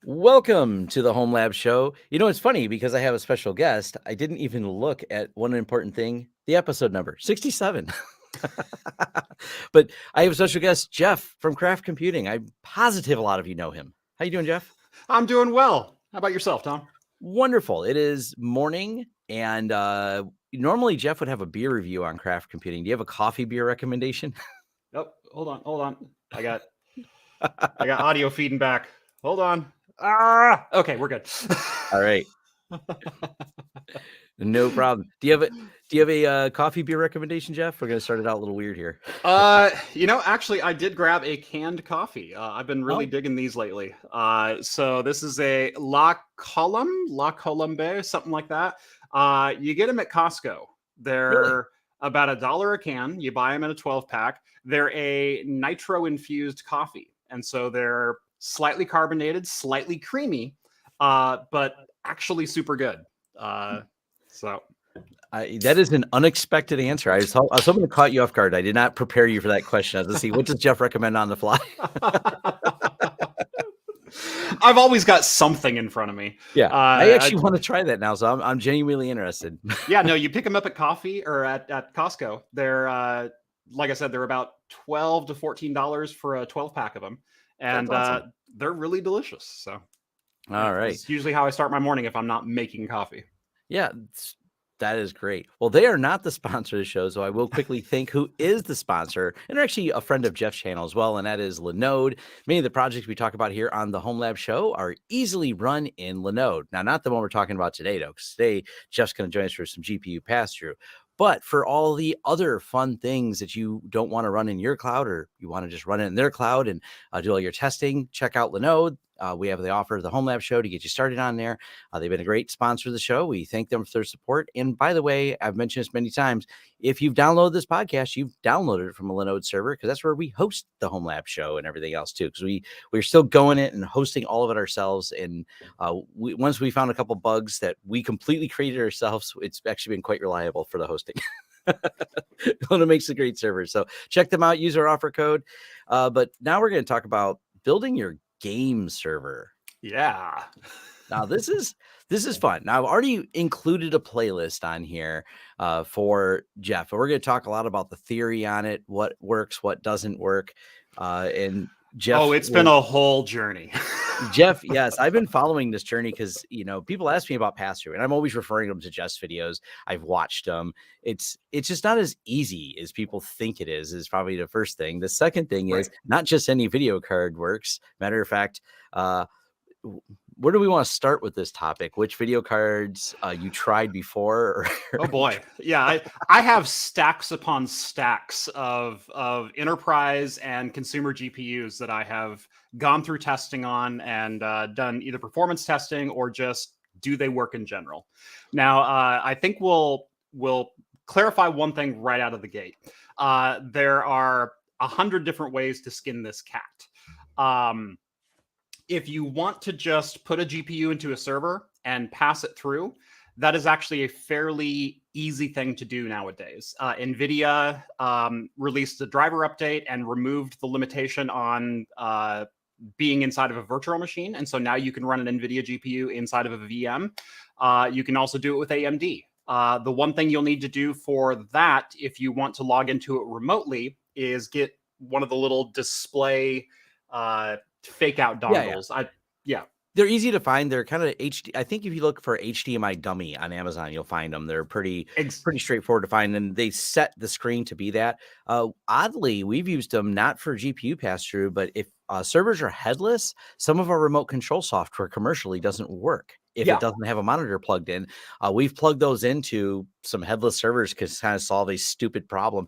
Welcome to the Homelab show. You know, it's funny because I have a special guest. I didn't even look at one important thing, the episode number, 67. But I have a special guest, Jeff from Craft Computing. I'm positive a lot of you know him. How you doing, Jeff? I'm doing well. How about yourself, Tom? Wonderful. It is morning, and normally Jeff would have a beer review on Craft Computing. Do you have a coffee beer recommendation? Oh, hold on. I got audio feeding back. Hold on. Okay, we're good. All right. No problem. Do you have a coffee beer recommendation, Jeff? We're gonna start it out a little weird here. Actually, I did grab a canned coffee. I've been really digging these lately. So this is a La Colombe, something like that. You get them at Costco. They're Really? about $1 a can. You buy them in a 12-pack. They're a nitro-infused coffee, and so they're slightly carbonated, slightly creamy, but actually super good. That is an unexpected answer. I was hoping to caught you off guard. I did not prepare you for that question. I was going to see, what does Jeff recommend on the fly? I've always got something in front of me. Yeah, I actually want to try that now, so I'm genuinely interested. Yeah, no, you pick them up at coffee or at Costco. They're like I said, they're about $12 to $14 for a 12-pack of them, and awesome. They're really delicious. So, all right, it's usually how I start my morning if I'm not making coffee. Yeah, that is great. Well, they are not the sponsor of the show, so I will quickly think who is the sponsor, and they're actually a friend of Jeff's channel as well, and that is Linode. Many of the projects we talk about here on the Homelab show are easily run in Linode. Now, not the one we're talking about today, though, because today Jeff's going to join us for some GPU pass-through. But for all the other fun things that you don't want to run in your cloud, or you want to just run it in their cloud and do all your testing, check out Linode. We have the offer of the Homelab show to get you started on there. They've been a great sponsor of the show. We thank them for their support. And by the way, I've mentioned this many times, if you've downloaded this podcast, you've downloaded it from a Linode server, because that's where we host the Homelab show and everything else too, because we're still going it and hosting all of it ourselves. And once we found a couple bugs that we completely created ourselves, it's actually been quite reliable for the hosting. It makes a great server. So check them out, use our offer code. But now we're going to talk about building your game server. Yeah. Now this is fun. Now I've already included a playlist on here for Jeff, and we're going to talk a lot about the theory on it, what works, what doesn't work, and Jeff. Oh, it's been a whole journey. Jeff, yes, I've been following this journey because, people ask me about Passthrough, and I'm always referring them to Jeff's videos. I've watched them. It's just not as easy as people think it is probably the first thing. The second thing is not just any video card works. Matter of fact, where do we want to start with this topic? Which video cards you tried before? Oh boy. Yeah. I have stacks upon stacks of enterprise and consumer GPUs that I have gone through testing on and done either performance testing or just do they work in general. Now, I think we'll clarify one thing right out of the gate. There are 100 different ways to skin this cat. If you want to just put a GPU into a server and pass it through, that is actually a fairly easy thing to do nowadays. Nvidia released a driver update and removed the limitation on being inside of a virtual machine. And so now you can run an Nvidia GPU inside of a VM. You can also do it with AMD. The one thing you'll need to do for that, if you want to log into it remotely, is get one of the little display fake out dongles. Yeah. They're easy to find. They're kind of HD. I think if you look for HDMI dummy on Amazon, you'll find them. They're pretty straightforward to find, and they set the screen to be that. Oddly, we've used them not for GPU pass-through, but if servers are headless, some of our remote control software commercially doesn't work if it doesn't have a monitor plugged in. We've plugged those into some headless servers to kind of solve a stupid problem.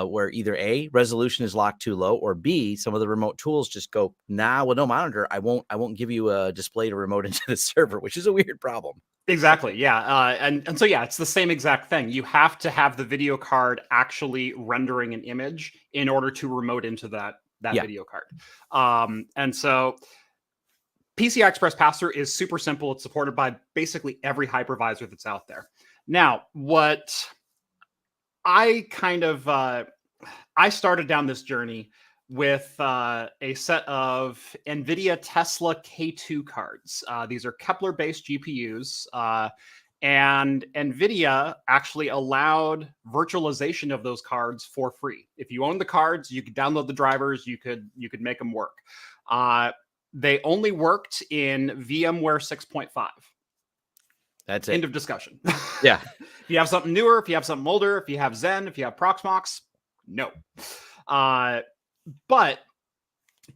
Where either A, resolution is locked too low, or B, some of the remote tools just go, nah, with no monitor, I won't give you a display to remote into the server, which is a weird problem. Exactly. Yeah. And so, yeah, it's the same exact thing. You have to have the video card actually rendering an image in order to remote into that video card. And so PCI Express pass-through is super simple. It's supported by basically every hypervisor that's out there. Now, what I kind of I started down this journey with a set of Nvidia Tesla K2 cards. These are Kepler-based GPUs, and Nvidia actually allowed virtualization of those cards for free. If you own the cards, you could download the drivers. You could make them work. They only worked in VMware 6.5. That's it. End of discussion. Yeah. If you have something newer, if you have something older, if you have Zen, if you have Proxmox, no. But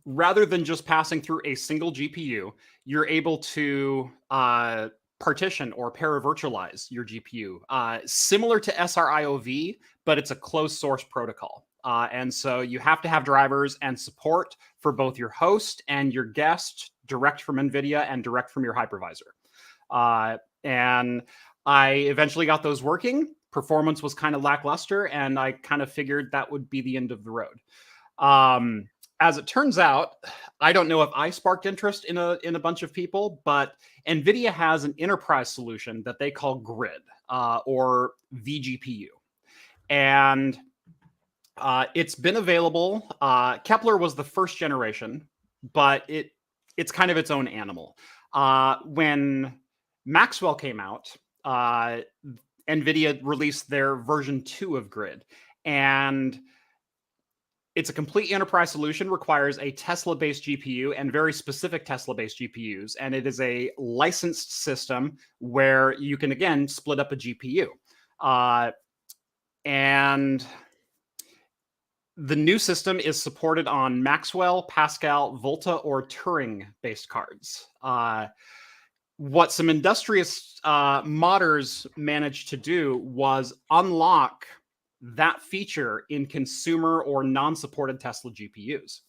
rather than just passing through a single GPU, you're able to partition or para-virtualize your GPU, similar to SRIOV, but it's a closed source protocol. And so you have to have drivers and support for both your host and your guest direct from NVIDIA and direct from your hypervisor. And I eventually got those working. Performance was kind of lackluster, and I kind of figured that would be the end of the road. As it turns out, I don't know if I sparked interest in a bunch of people, but NVIDIA has an enterprise solution that they call Grid, or vGPU. And it's been available. Kepler was the first generation, but it's kind of its own animal. When Maxwell came out, NVIDIA released their version 2 of Grid. And it's a complete enterprise solution, requires a Tesla-based GPU and very specific Tesla-based GPUs. And it is a licensed system where you can, again, split up a GPU. And the new system is supported on Maxwell, Pascal, Volta, or Turing-based cards. What some industrious modders managed to do was unlock that feature in consumer or non-supported Tesla GPUs.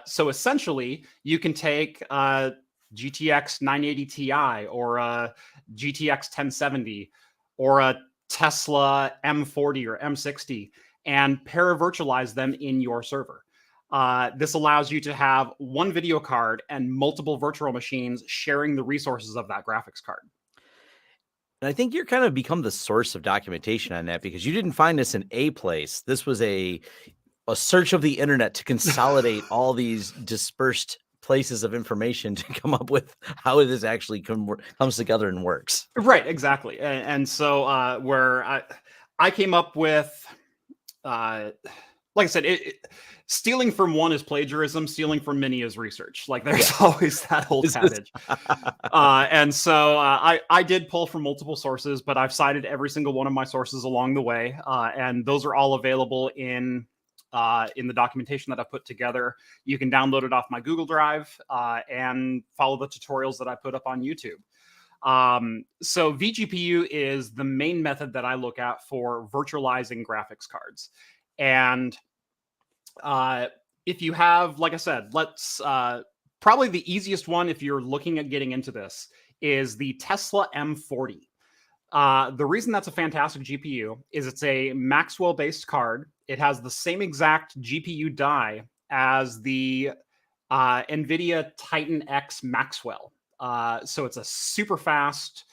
So essentially, you can take a GTX 980 Ti or a GTX 1070 or a Tesla M40 or M60 and para-virtualize them in your server. This allows you to have one video card and multiple virtual machines sharing the resources of that graphics card. And I think you're kind of become the source of documentation on that, because you didn't find this in a place. This was a search of the internet to consolidate all these dispersed places of information to come up with how this actually comes together and works. Right, exactly. And so where I came up with, like I said, stealing from one is plagiarism. Stealing from many is research. Like there's always that old adage. And so I did pull from multiple sources, but I've cited every single one of my sources along the way. And those are all available in the documentation that I put together. You can download it off my Google Drive and follow the tutorials that I put up on YouTube. So vGPU is the main method that I look at for virtualizing graphics cards. And if you have, like I said, let's probably the easiest one if you're looking at getting into this is the Tesla M40. The reason that's a fantastic GPU is it's a Maxwell-based card. It has the same exact GPU die as the NVIDIA Titan X Maxwell. So it's a super fast,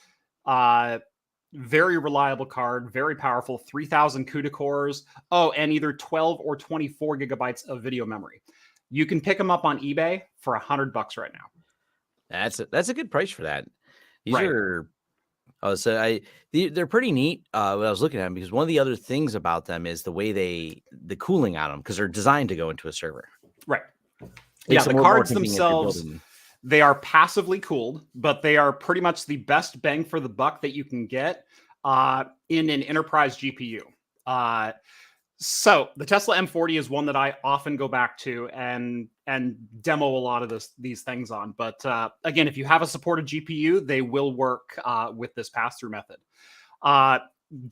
very reliable card, very powerful, 3,000 CUDA cores. Oh, and either 12 or 24 gigabytes of video memory. You can pick them up on eBay for $100 right now. That's a good price for that. These Right. are, they're pretty neat. When I was looking at them, because one of the other things about them is the way the cooling on them, because they're designed to go into a server. Right. Makes Yeah, the cards themselves, they are passively cooled, but they are pretty much the best bang for the buck that you can get in an enterprise GPU. So the Tesla M40 is one that I often go back to and demo a lot of these things on. But again, if you have a supported GPU, they will work with this pass-through method.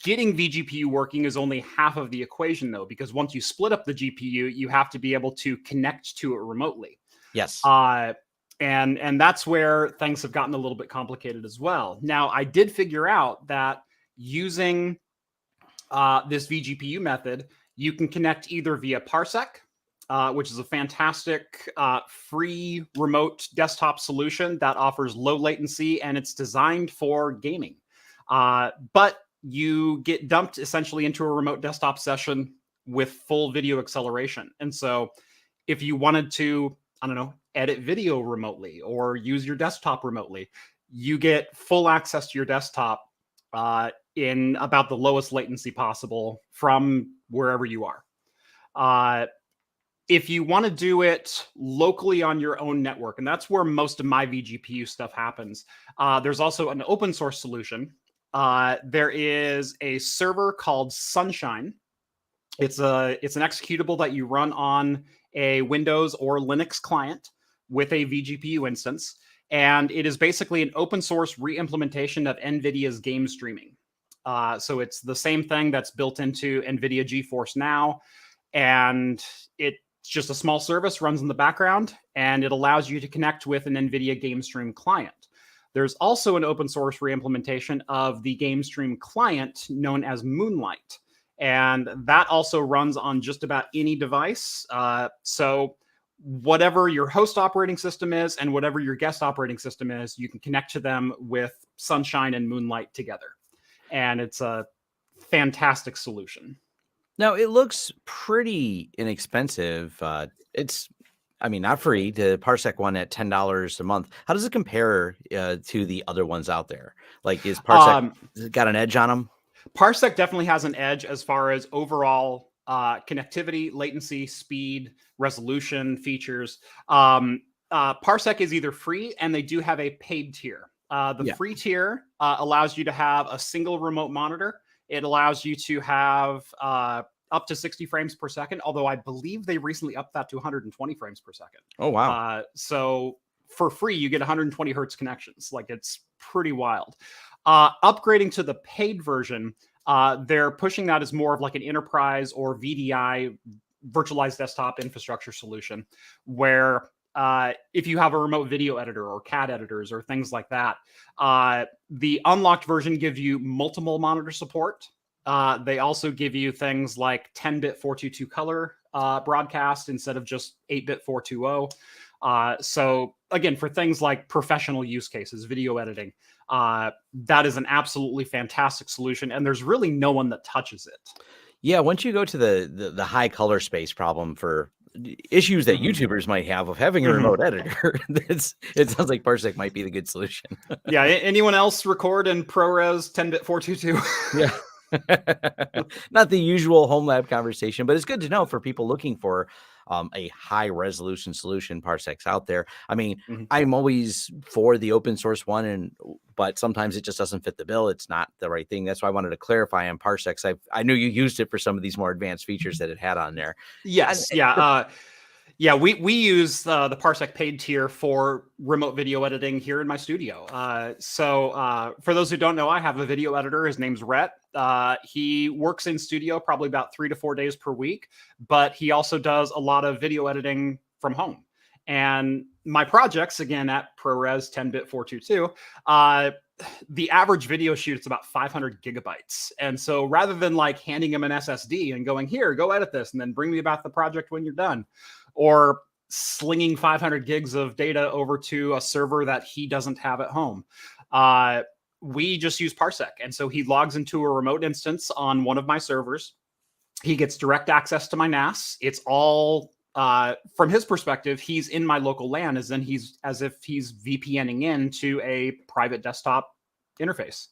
Getting vGPU working is only half of the equation, though, because once you split up the GPU, you have to be able to connect to it remotely. Yes. And that's where things have gotten a little bit complicated as well. Now, I did figure out that using this vGPU method, you can connect either via Parsec, which is a fantastic free remote desktop solution that offers low latency, and it's designed for gaming. But you get dumped essentially into a remote desktop session with full video acceleration. And so if you wanted to, I don't know, edit video remotely or use your desktop remotely, you get full access to your desktop in about the lowest latency possible from wherever you are. If you want to do it locally on your own network, and that's where most of my vGPU stuff happens, there's also an open source solution. There is a server called Sunshine. It's an executable that you run on a Windows or Linux client with a vGPU instance. And it is basically an open source re-implementation of NVIDIA's game streaming. So it's the same thing that's built into NVIDIA GeForce Now. And it's just a small service, runs in the background, and it allows you to connect with an NVIDIA game stream client. There's also an open source re-implementation of the game stream client known as Moonlight. And that also runs on just about any device. So whatever your host operating system is and whatever your guest operating system is, you can connect to them with Sunshine and Moonlight together. And it's a fantastic solution. Now, it looks pretty inexpensive. It's, I mean, not free. The Parsec one at $10 a month. How does it compare to the other ones out there? Like, is Parsec got an edge on them? Parsec definitely has an edge as far as overall connectivity, latency, speed, resolution, features. Parsec is either free, and they do have a paid tier. The free tier allows you to have a single remote monitor. It allows you to have up to 60 frames per second, although I believe they recently upped that to 120 frames per second. Oh, wow. So for free, you get 120 hertz connections. Like, it's pretty wild. Upgrading to the paid version, they're pushing that as more of like an enterprise or VDI, virtualized desktop infrastructure solution, where if you have a remote video editor or CAD editors or things like that, the unlocked version gives you multiple monitor support. They also give you things like 10-bit 422 color broadcast instead of just 8-bit 420. So again, for things like professional use cases, video editing, that is an absolutely fantastic solution. And there's really no one that touches it. Yeah, once you go to the high color space problem for issues that YouTubers might have of having a remote editor, it sounds like Parsec might be the good solution. Yeah. Anyone else record in ProRes 10-bit 422? Yeah. Not the usual Homelab conversation, but it's good to know for people looking for a high resolution solution. Parsec's out there. I mean, I'm always for the open source one, but sometimes it just doesn't fit the bill. It's not the right thing. That's why I wanted to clarify on Parsec's. I knew you used it for some of these more advanced features that it had on there. Yes. Yeah, we use the Parsec paid tier for remote video editing here in my studio. So for those who don't know, I have a video editor. His name's Rhett. He works in studio probably about 3 to 4 days per week, but he also does a lot of video editing from home. And my projects, again, at ProRes 10-bit 422, the average video shoot is about 500 gigabytes. And so rather than like handing him an SSD and going, here, go edit this, and then bring me about the project when you're done, or slinging 500 gigs of data over to a server that he doesn't have at home, we just use Parsec. And so he logs into a remote instance on one of my servers. He gets direct access to my NAS. It's all from his perspective, he's in my local LAN as if he's VPNing into a private desktop interface.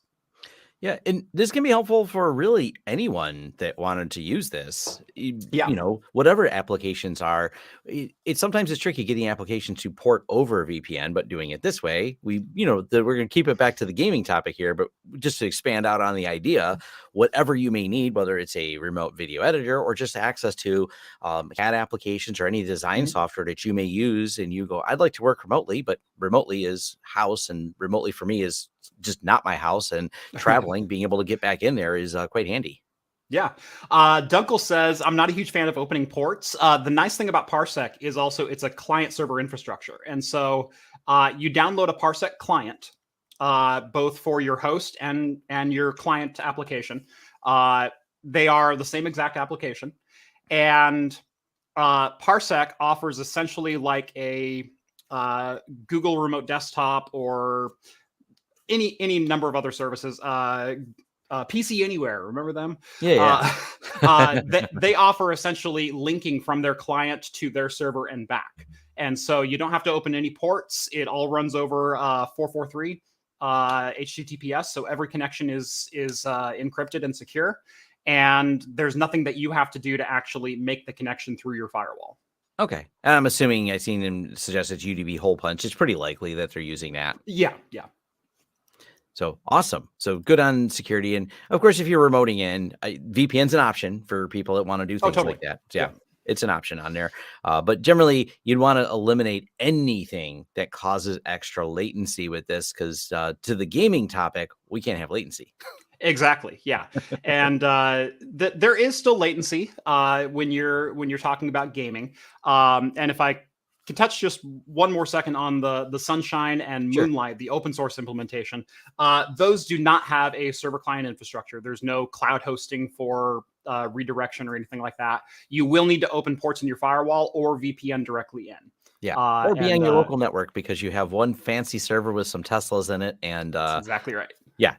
Yeah, and this can be helpful for really anyone that wanted to use this. You know, whatever applications are, sometimes it's tricky getting applications to port over a VPN, but doing it this way, we're going to keep it back to the gaming topic here, but just to expand out on the idea, whatever you may need, whether it's a remote video editor or just access to CAD applications or any design software that you may use, and you go, I'd like to work remotely, but remotely is house, and remotely for me is just not my house, and traveling, being able to get back in there is quite handy. Yeah. Dunkel says, I'm not a huge fan of opening ports. The nice thing about Parsec is also it's a client server infrastructure. And so you download a Parsec client, both for your host and your client application. They are the same exact application. And Parsec offers essentially like a Google Remote Desktop or any number of other services. PC Anywhere, remember them? Yeah. They offer essentially linking from their client to their server and back. And so you don't have to open any ports. It all runs over 443 HTTPS. So every connection is encrypted and secure. And there's nothing that you have to do to actually make the connection through your firewall. Okay. And I'm assuming I've seen them suggest it's UDP hole punch. It's pretty likely that they're using that. Yeah. So awesome. So good on security. And of course, if you're remoting in, VPN's an option for people that want to do things like that. Yeah. It's an option on there. But generally, you'd want to eliminate anything that causes extra latency with this, because to the gaming topic, we can't have latency. Exactly. Yeah. And there is still latency when you're talking about gaming. And if I can touch just one more second on the Sunshine and Moonlight, the open source implementation, those do not have a server client infrastructure. There's no cloud hosting for redirection or anything like that. You will need to open ports in your firewall or VPN directly in. Yeah, or be on your local network, because you have one fancy server with some Teslas in it. And that's exactly right. Yeah,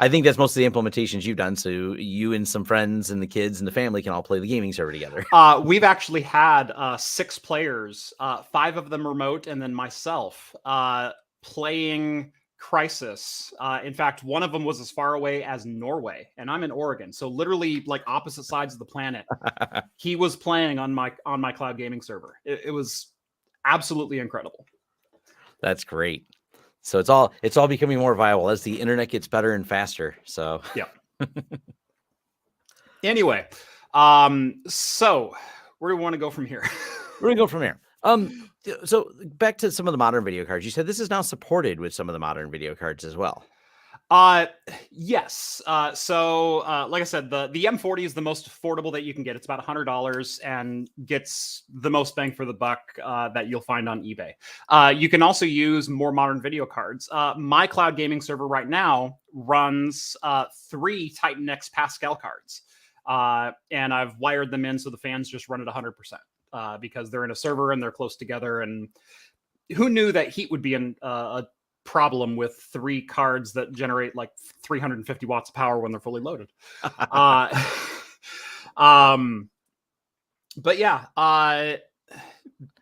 I think that's most of the implementations you've done. So you and some friends and the kids and the family can all play the gaming server together. We've actually had 6 players, 5 of them remote, and then myself playing Crisis. In fact, one of them was as far away as Norway, and I'm in Oregon, so literally like opposite sides of the planet. He was playing on my cloud gaming server. It was absolutely incredible. That's great. So it's all becoming more viable as the internet gets better and faster. So yeah. Anyway, so where do we want to go from here? Where do we go from here? So back to some of the modern video cards. You said this is now supported with some of the modern video cards as well. Yes. So, like I said, the M40 is the most affordable that you can get. It's about $100 and gets the most bang for the buck that you'll find on eBay. You can also use more modern video cards. My cloud gaming server right now runs 3 Titan X Pascal cards, and I've wired them in so the fans just run at 100% because they're in a server and they're close together. And who knew that heat would be a problem with 3 cards that generate like 350 watts of power when they're fully loaded. But yeah,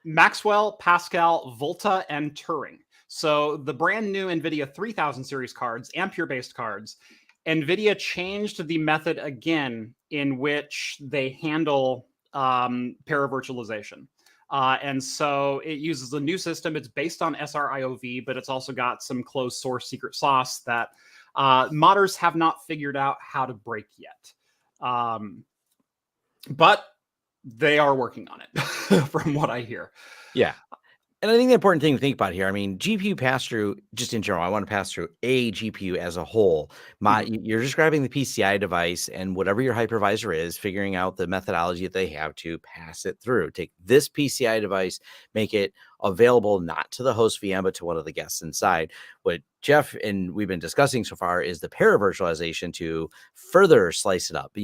Maxwell, Pascal, Volta, and Turing. So the brand new NVIDIA 3000 series cards, Ampere-based cards, NVIDIA changed the method again in which they handle para-virtualization. And so it uses a new system. It's based on SRIOV, but it's also got some closed source secret sauce that modders have not figured out how to break yet. But they are working on it from what I hear. Yeah. And I think the important thing to think about here, I mean, GPU pass-through, just in general, I want to pass through a GPU as a whole. You're describing the PCI device and whatever your hypervisor is, figuring out the methodology that they have to pass it through. Take this PCI device, make it available not to the host VM, but to one of the guests inside. What Jeff and we've been discussing so far is the para-virtualization to further slice it up.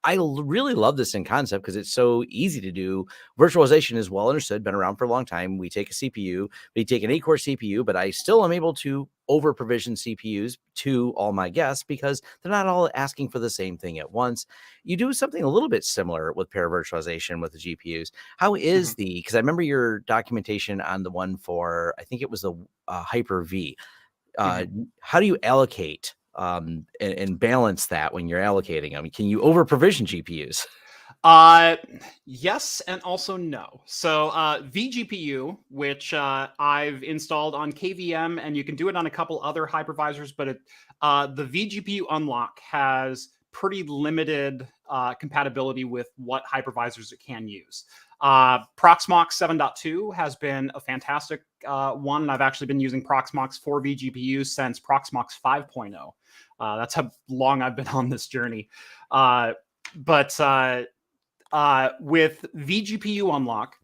I really love this in concept because it's so easy to do. Virtualization is well understood, been around for a long time. We take a CPU, we take an 8-core CPU, but I still am able to over provision CPUs to all my guests because they're not all asking for the same thing at once. You do something a little bit similar with para-virtualization with the GPUs. How is because I remember your documentation on the one for, I think it was the Hyper-V. How do you allocate and balance that when you're allocating them? Can you over provision GPUs? Yes, and also no. So vGPU, which I've installed on KVM, and you can do it on a couple other hypervisors, but the vGPU unlock has pretty limited compatibility with what hypervisors it can use. Proxmox 7.2 has been a fantastic one, and I've actually been using Proxmox for vGPU since Proxmox 5.0. That's how long I've been on this journey. But with vGPU unlock,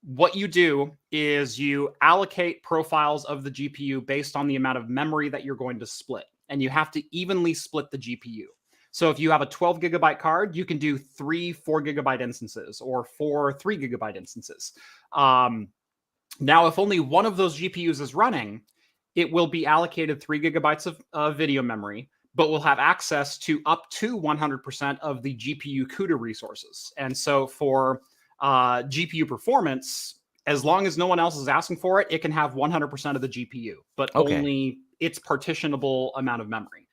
what you do is you allocate profiles of the GPU based on the amount of memory that you're going to split, and you have to evenly split the GPU. So if you have a 12 gigabyte card, you can do 3 4 gigabyte instances or 4 3 gigabyte instances. Now, if only one of those GPUs is running, it will be allocated 3 gigabytes of video memory, but will have access to up to 100% of the GPU CUDA resources. And so for GPU performance, as long as no one else is asking for it, it can have 100% of the GPU, but only its partitionable amount of memory.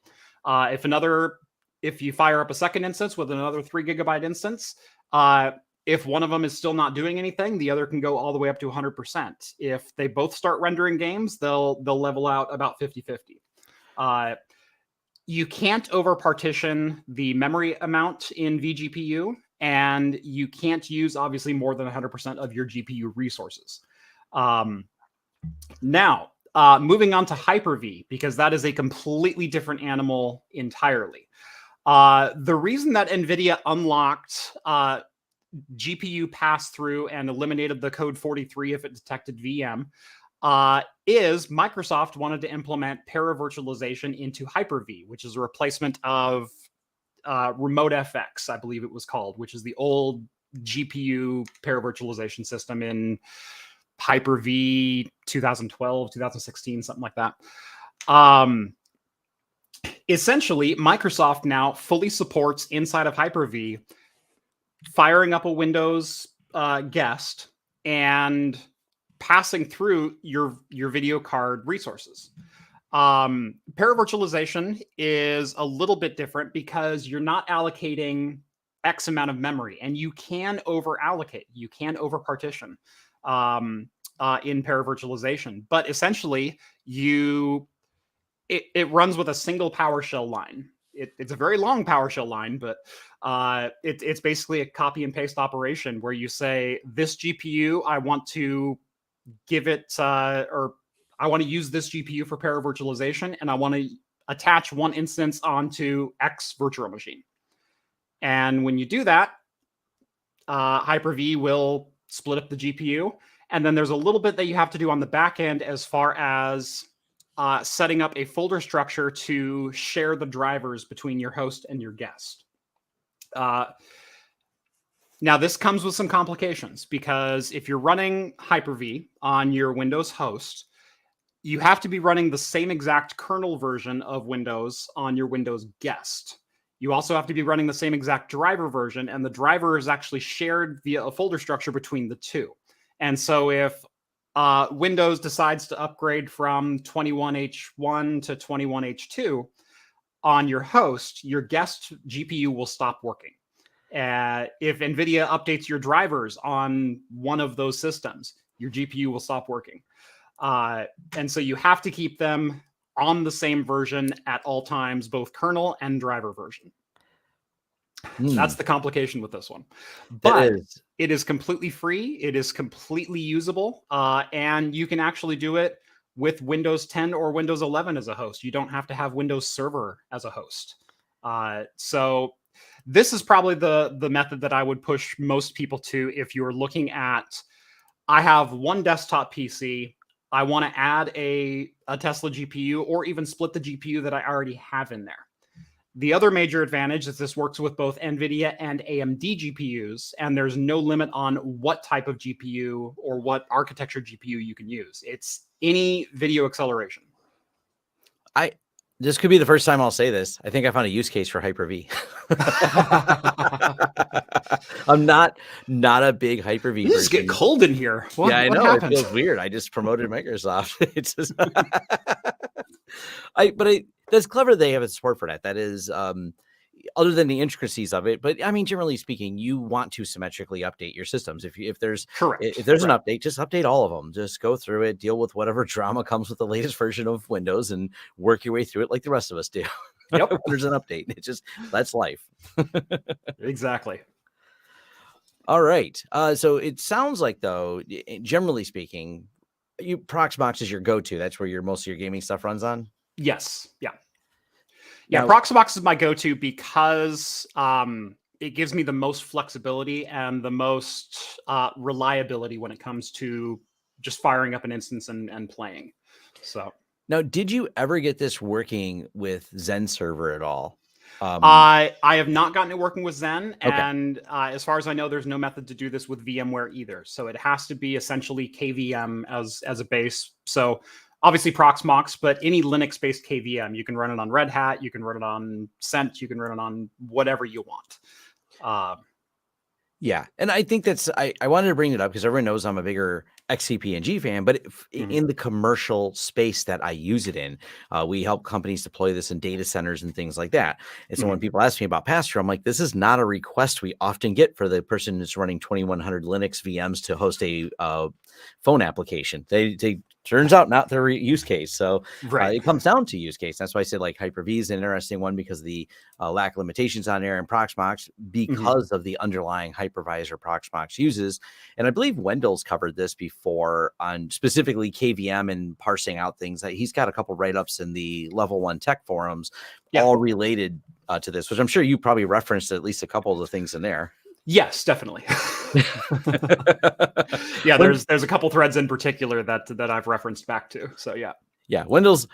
If you fire up a second instance with another 3 GB instance, if one of them is still not doing anything, the other can go all the way up to 100%. If they both start rendering games, they'll level out about 50-50. You can't over partition the memory amount in vGPU, and you can't use obviously more than 100% of your GPU resources. Now, moving on to Hyper-V, because that is a completely different animal entirely. The reason that Nvidia unlocked GPU pass-through and eliminated the code 43 if it detected VM is Microsoft wanted to implement para-virtualization into Hyper-V, which is a replacement of Remote FX, I believe it was called, which is the old GPU para-virtualization system in Hyper-V 2012, 2016, something like that. Essentially, Microsoft now fully supports inside of Hyper-V firing up a Windows guest and passing through your video card resources. Para-virtualization is a little bit different because you're not allocating X amount of memory, and you can over allocate, you can over partition in para-virtualization, but essentially it runs with a single PowerShell line. It's a very long PowerShell line, but it's basically a copy and paste operation where you say, this GPU, I want to give it, or I want to use this GPU for para-virtualization, and I want to attach one instance onto X virtual machine. And when you do that, Hyper-V will split up the GPU. And then there's a little bit that you have to do on the back end as far as setting up a folder structure to share the drivers between your host and your guest. Now, this comes with some complications because if you're running Hyper-V on your Windows host, you have to be running the same exact kernel version of Windows on your Windows guest. You also have to be running the same exact driver version, and the driver is actually shared via a folder structure between the two. And so if Windows decides to upgrade from 21H1 to 21H2 on your host, your guest GPU will stop working. If NVIDIA updates your drivers on one of those systems, your GPU will stop working. And so you have to keep them on the same version at all times, both kernel and driver version. That's the complication with this one. But it is completely free. It is completely usable. And you can actually do it with Windows 10 or Windows 11 as a host. You don't have to have Windows Server as a host. So this is probably the method that I would push most people to if you're looking at, I have one desktop PC, I want to add a Tesla GPU or even split the GPU that I already have in there. The other major advantage is this works with both NVIDIA and AMD GPUs, and there's no limit on what type of GPU or what architecture GPU you can use. It's any video acceleration. This could be the first time I'll say this. I think I found a use case for Hyper-V. I'm not a big Hyper-V person. It's getting cold in here. What know. Happened? It feels weird. I just promoted Microsoft. It's just that's clever they have a support for that. That is other than the intricacies of it, but I mean, generally speaking, you want to symmetrically update your systems. If there's an update, just update all of them. Just go through it, deal with whatever drama comes with the latest version of Windows, and work your way through it like the rest of us do. Yep, when there's an update. That's life. Exactly. All right. So it sounds like, though, generally speaking, Proxmox is your go-to. That's where most of your gaming stuff runs on. Yes. Yeah. Yeah, Proxmox is my go-to because it gives me the most flexibility and the most reliability when it comes to just firing up an instance and playing. So now, did you ever get this working with Zen Server at all? I have not gotten it working with Zen, and as far as I know, there's no method to do this with VMware either. So it has to be essentially KVM as a base. So obviously Proxmox, but any Linux-based KVM. You can run it on Red Hat, you can run it on Cent, you can run it on whatever you want. Yeah, and I think I wanted to bring it up because everyone knows I'm a bigger XCP-ng fan, but in the commercial space that I use it in, we help companies deploy this in data centers and things like that. And so when people ask me about Passthrough, I'm like, this is not a request we often get for the person that's running 2100 Linux VMs to host a phone application. They turns out not their use case. So it comes down to use case. That's why I said like Hyper-V is an interesting one because the lack of limitations on there and Proxmox because of the underlying hypervisor Proxmox uses. And I believe Wendell's covered this before on specifically KVM and parsing out things. He's got a couple write-ups in the Level 1 Tech forums all related to this, which I'm sure you probably referenced at least a couple of the things in there. Yes, definitely. Yeah, there's a couple threads in particular that I've referenced back to. So yeah. Wendell's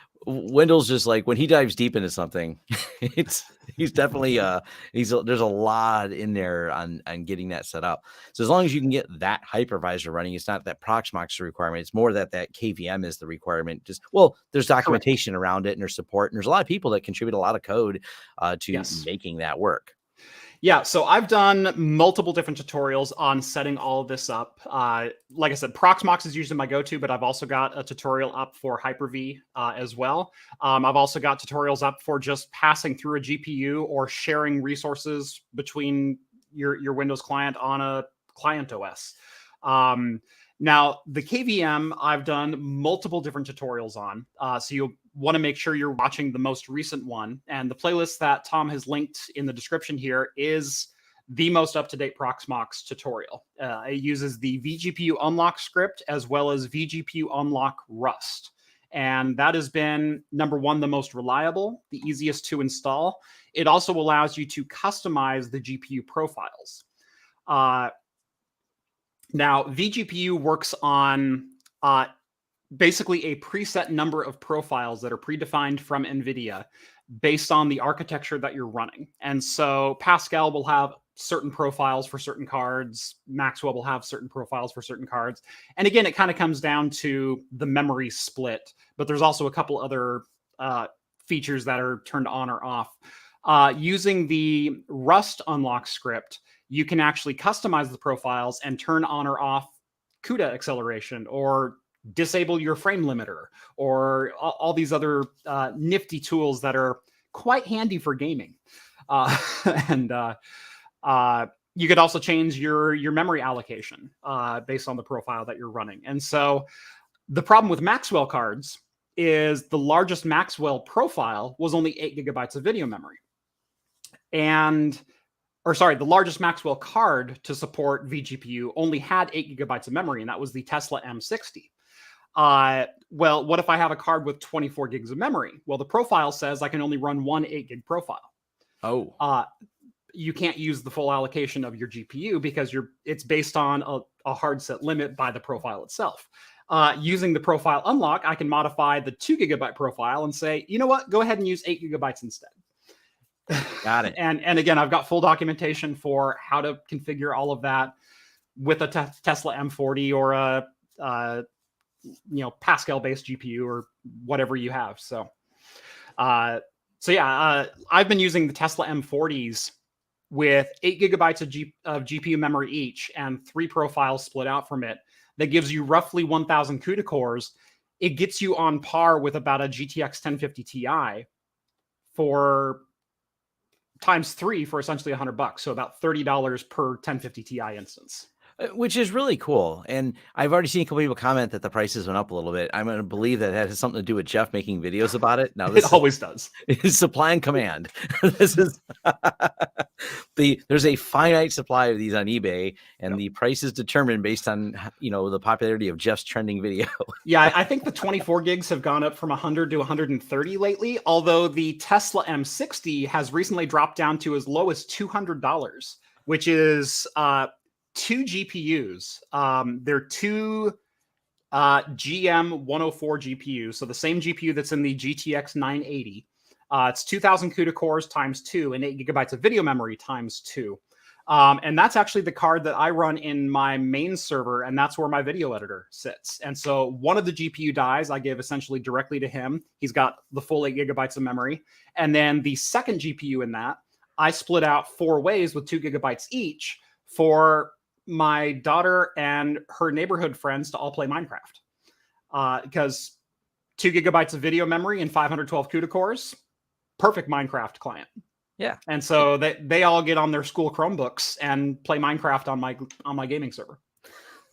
just like when he dives deep into something, he's definitely there's a lot in there on getting that set up. So as long as you can get that hypervisor running, it's not that Proxmox requirement. It's more that KVM is the requirement. There's documentation around it and there's support and there's a lot of people that contribute a lot of code to making that work. Yeah, so I've done multiple different tutorials on setting all of this up. Like I said, Proxmox is usually my go-to, but I've also got a tutorial up for Hyper-V as well. I've also got tutorials up for just passing through a GPU or sharing resources between your Windows client on a client OS. Now, the KVM, I've done multiple different tutorials on. So you'll want to make sure you're watching the most recent one. And the playlist that Tom has linked in the description here is the most up-to-date Proxmox tutorial. It uses the vGPU unlock script as well as vGPU unlock Rust. And that has been, number one, the most reliable, the easiest to install. It also allows you to customize the GPU profiles. Now, vGPU works on basically a preset number of profiles that are predefined from NVIDIA based on the architecture that you're running. And so Pascal will have certain profiles for certain cards. Maxwell will have certain profiles for certain cards. And again, it kind of comes down to the memory split, but there's also a couple other features that are turned on or off. Using the Rust unlock script, you can actually customize the profiles and turn on or off CUDA acceleration or disable your frame limiter or all these other nifty tools that are quite handy for gaming. And you could also change your memory allocation based on the profile that you're running. And so the problem with Maxwell cards is the largest Maxwell profile was only 8 gigabytes of video memory. The largest Maxwell card to support vGPU only had 8 gigabytes of memory, and that was the Tesla M60. Well, what if I have a card with 24 gigs of memory? Well, the profile says I can only run one 8 gig profile. Oh. You can't use the full allocation of your GPU because it's based on a hard set limit by the profile itself. Using the profile unlock, I can modify the 2 gigabyte profile and say, you know what, go ahead and use 8 gigabytes instead. Got it. And again, I've got full documentation for how to configure all of that with a Tesla M40 or a Pascal-based GPU or whatever you have. So I've been using the Tesla M40s with 8 gigabytes of GPU memory each and 3 profiles split out from it. That gives you roughly 1,000 CUDA cores. It gets you on par with about a GTX 1050 Ti for times 3 for essentially $100. So about $30 per 1050 Ti instance. Which is really cool. And I've already seen a couple people comment that the prices went up a little bit. I'm going to believe that has something to do with Jeff making videos about it. Now, it always does. It's supply and command. This is there's a finite supply of these on eBay, and the price is determined based on the popularity of Jeff's trending video. Yeah, I think the 24 gigs have gone up from 100 to 130 lately. Although the Tesla M60 has recently dropped down to as low as $200, which is 2 GPUs. They're 2 GM 104 GPUs. So the same GPU that's in the GTX 980. It's 2,000 CUDA cores times 2 and 8 gigabytes of video memory times 2. And that's actually the card that I run in my main server, and that's where my video editor sits. And so one of the GPU dies I give essentially directly to him. He's got the full 8 gigabytes of memory. And then the second GPU in that, I split out 4 ways with 2 gigabytes each for my daughter and her neighborhood friends to all play Minecraft. Because 2 gigabytes of video memory and 512 CUDA cores, perfect Minecraft client. Yeah. And so they all get on their school Chromebooks and play Minecraft on my gaming server.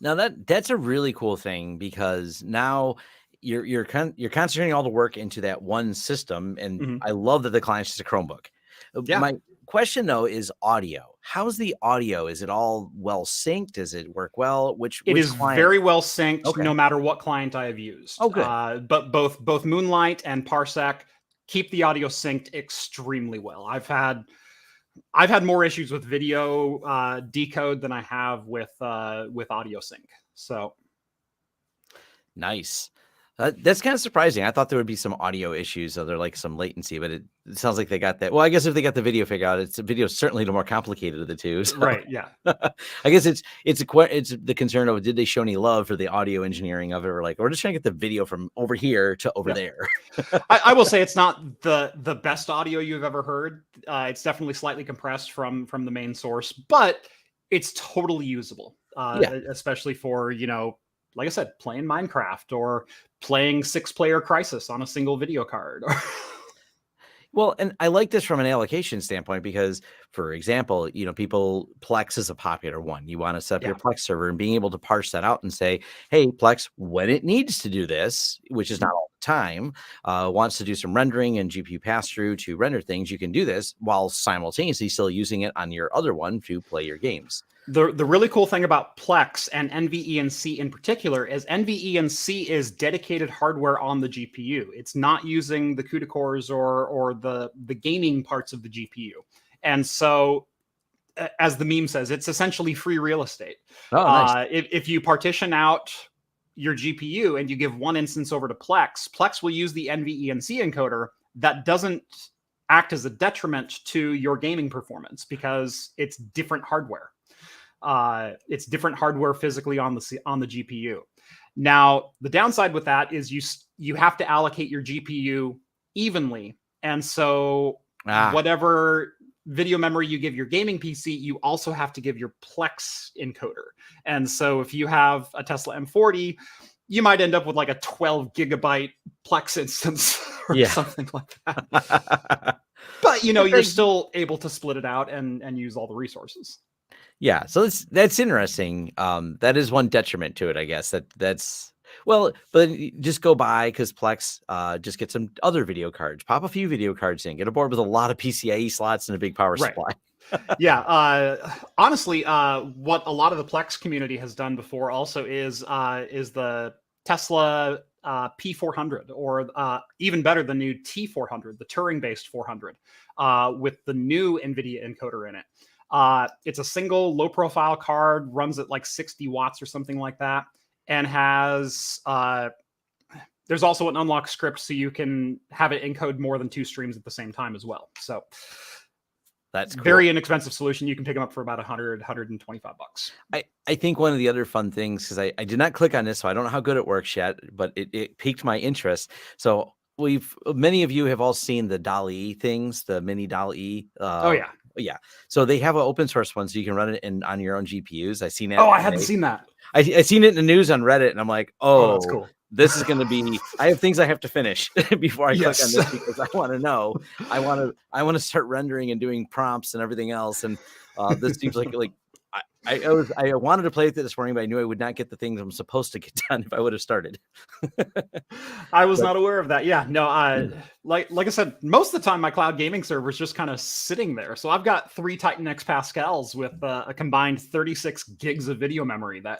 Now that's a really cool thing, because now you're concentrating all the work into that one system, and I love that the client's just a Chromebook. Yeah. My question though is audio. How's the audio? Is it all well synced? Does it work well? It is client? very well synced, Okay. no matter what client I have used. Oh, good. But both Moonlight and Parsec keep the audio synced extremely well. I've had more issues with video decode than I have with audio sync. So Nice. That's kind of surprising. I thought there would be some audio issues, so there like some latency, but it sounds like they got that. Well, I guess if they got the video figured out, video is certainly the more complicated of the two. So. Right. Yeah. I guess it's the concern of, did they show any love for the audio engineering of it, or like, we're just trying to get the video from over here to over there. I will say it's not the best audio you've ever heard. It's definitely slightly compressed from the main source, but it's totally usable. Especially for, like I said, playing Minecraft or playing 6-player Crisis on a single video card. Well, and I like this from an allocation standpoint because, for example, Plex is a popular one. You want to set up your Plex server, and being able to parse that out and say, hey, Plex, when it needs to do this, which is not all the time, wants to do some rendering and GPU pass-through to render things, you can do this while simultaneously still using it on your other one to play your games. The really cool thing about Plex and NVENC in particular is NVENC is dedicated hardware on the GPU. It's not using the CUDA cores or the gaming parts of the GPU. And so, as the meme says, it's essentially free real estate. Oh, nice. If you partition out your GPU and you give one instance over to Plex, Plex will use the NVENC encoder that doesn't act as a detriment to your gaming performance because it's different hardware. It's different hardware physically on the GPU. Now, the downside with that is you have to allocate your GPU evenly, and so whatever video memory you give your gaming PC, you also have to give your Plex encoder. And so, if you have a Tesla M40, you might end up with like a 12 gigabyte Plex instance or something like that. But you're still able to split it out and use all the resources. Yeah, so that's interesting. That is one detriment to it, I guess. That's well, but just go by, because Plex just get some other video cards, pop a few video cards in, get a board with a lot of PCIe slots and a big power supply. Honestly, what a lot of the Plex community has done before also is the Tesla P400, or even better, the new T400, the Turing-based 400, with the new NVIDIA encoder in it. It's a single low-profile card, runs at like 60 watts or something like that, and has there's also an unlock script so you can have it encode more than 2 streams at the same time as well. So that's cool. Very inexpensive solution. You can pick them up for about $125. I think one of the other fun things, because I did not click on this, so I don't know how good it works yet, but it piqued my interest. So many of you have all seen the Dolly things, the mini Dolly. Yeah. So they have an open source one, so you can run it on your own GPUs. I've seen it. Oh, I hadn't seen that. I seen it in the news on Reddit, and I'm like, oh, that's cool. This is going to be, I have things I have to finish before I click on this, because I want to know, I want to start rendering and doing prompts and everything else. And this seems like I wanted to play with it this morning, but I knew I would not get the things I'm supposed to get done if I would have started. I was not aware of that. Yeah, no, like I said, most of the time my cloud gaming server is just kind of sitting there. So I've got 3 Titan X Pascals with a combined 36 gigs of video memory. That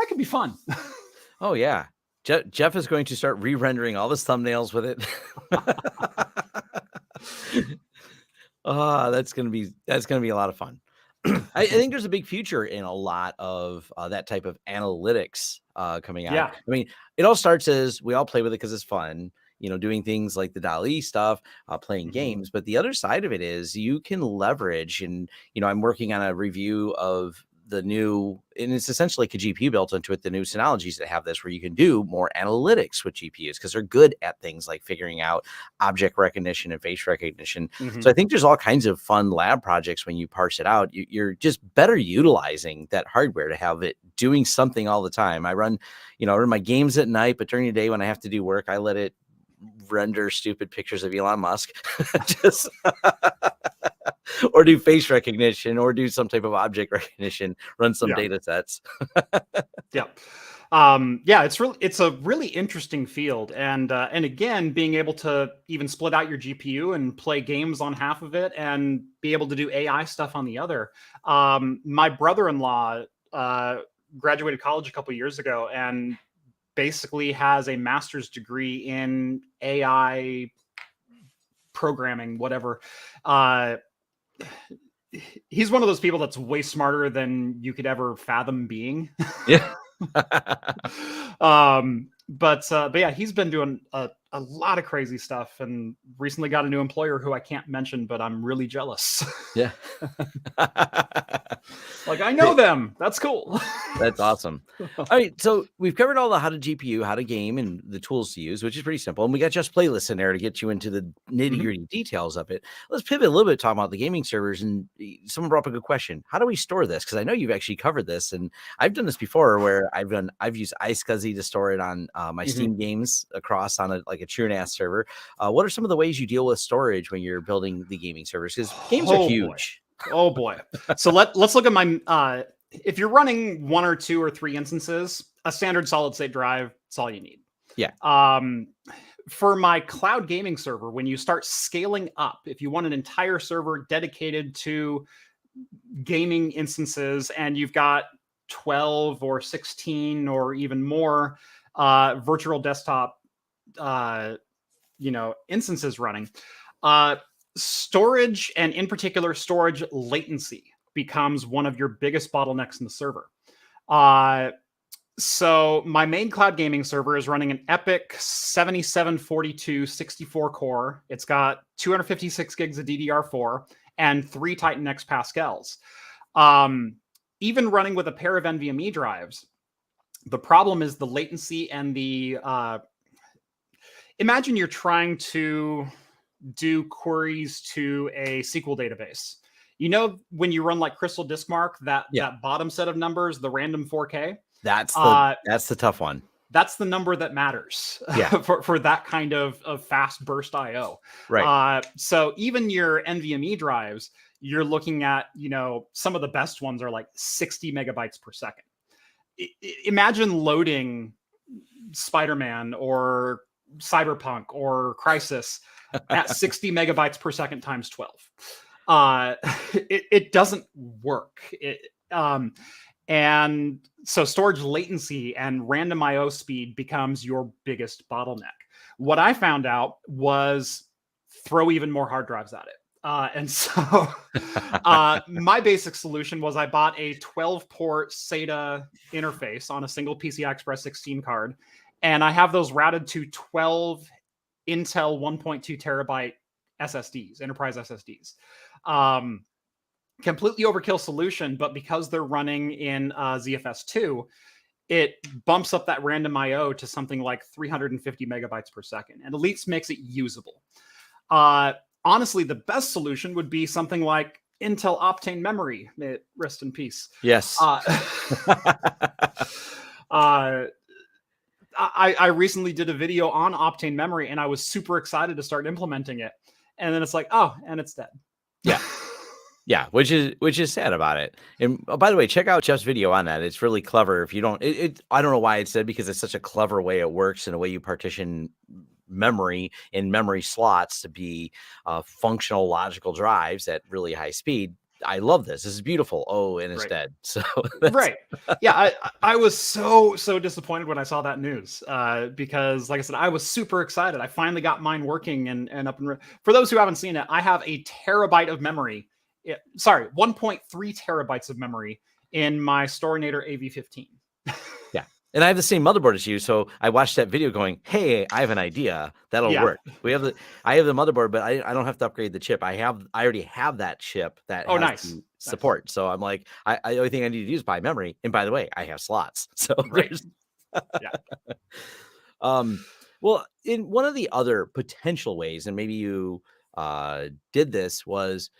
could be fun. Oh yeah. Jeff is going to start re-rendering all his thumbnails with it. That's gonna be a lot of fun. I think there's a big future in a lot of that type of analytics coming out. Yeah. I mean, it all starts as we all play with it because it's fun. doing things like the Dolly stuff, playing Mhm. games. But the other side of it is you can leverage, and I'm working on a review of the new, and it's essentially like a GPU built into it, the new Synologies that have this, where you can do more analytics with GPUs because they're good at things like figuring out object recognition and face recognition. So I Mhm. think there's all kinds of fun lab projects when you parse it out. You're just better utilizing that hardware to have it doing something all the time. I run my games at night, but during the day when I have to do work, I let it render stupid pictures of Elon Musk. Just or do face recognition or do some type of object recognition, run some Yeah. data sets. Yeah. Yeah, it's a really interesting field. And again, being able to even split out your GPU and play games on half of it and be able to do AI stuff on the other. My brother-in-law graduated college a couple years ago and basically has a master's degree in AI programming, whatever. Uh, he's one of those people that's way smarter than you could ever fathom being. Yeah. But yeah, he's been doing a lot of crazy stuff and recently got a new employer who I can't mention, but I'm really jealous. Yeah. Like, I know them. That's cool. That's awesome. All right, so we've covered all the how to GPU, how to game, and the tools to use, which is pretty simple. And we got just playlists in there to get you into the nitty Mhm. gritty details of it. Let's pivot a little bit, talking about the gaming servers. And someone brought up a good question: how do we store this? Because I know you've actually covered this, and I've done this before, where I've used iSCSI to store it on my Mhm. Steam games across on a TrueNAS server. What are some of the ways you deal with storage when you're building the gaming servers? Because games are Oh boy. huge. Oh boy. So let's look at my if you're running one or two or three instances, a standard solid state drive, that's all you need. Yeah. Um, for my cloud gaming server, when you start scaling up, if you want an entire server dedicated to gaming instances and you've got 12 or 16 or even more virtual desktop instances running, uh, storage, and in particular storage latency, becomes one of your biggest bottlenecks in the server. Uh, so my main cloud gaming server is running an Epic 7742 64 core. It's got 256 gigs of DDR4 and 3 Titan X Pascals. Even running with a pair of NVMe drives, the problem is the latency and the imagine you're trying to do queries to a SQL database. When you run like Crystal Disk Mark, that Yeah. that bottom set of numbers, the random 4K, That's uh, the tough one. that's the number that matters Yeah. for that kind of fast burst IO. Right. So even your NVMe drives, you're looking at, some of the best ones are like 60 megabytes per second. Imagine loading Spider-Man or Cyberpunk or Crisis at 60 megabytes per second times 12. It doesn't work. And so storage latency and random IO speed becomes your biggest bottleneck. What I found out was throw even more hard drives at it. And so my basic solution was I bought a 12-port SATA interface on a single PCI Express 16 card, and I have those routed to 12 Intel 1.2 terabyte SSDs, enterprise SSDs. Completely overkill solution, but because they're running in ZFS2, it bumps up that random IO to something like 350 megabytes per second, and at least makes it usable. Honestly, the best solution would be something like Intel Optane memory. Rest in peace. Yes. I recently did a video on Optane memory, and I was super excited to start implementing it. And then it's like, oh, and it's dead. Yeah. Yeah, which is sad about it. And by the way, check out Jeff's video on that. It's really clever. If you don't, I don't know why it's said, because it's such a clever way it works, and a way you partition memory in memory slots to be functional logical drives at really high speed. I love this. This is beautiful. Oh, and it's Right. dead. So Right. Yeah, I was so disappointed when I saw that news because, like I said, I was super excited. I finally got mine working and up and for those who haven't seen it, I have a terabyte of memory. 1.3 terabytes of memory in my Storinator AV15. Yeah. And I have the same motherboard as you, so I watched that video going, "Hey, I have an idea that'll Yeah. work." I have the motherboard, but I don't have to upgrade the chip. I already have that chip that Oh, has nice. the Nice. support. So I'm like, the only thing I need to do is buy memory. And by the way, I have slots. So Great. there's Yeah. well, in one of the other potential ways, and maybe you did this was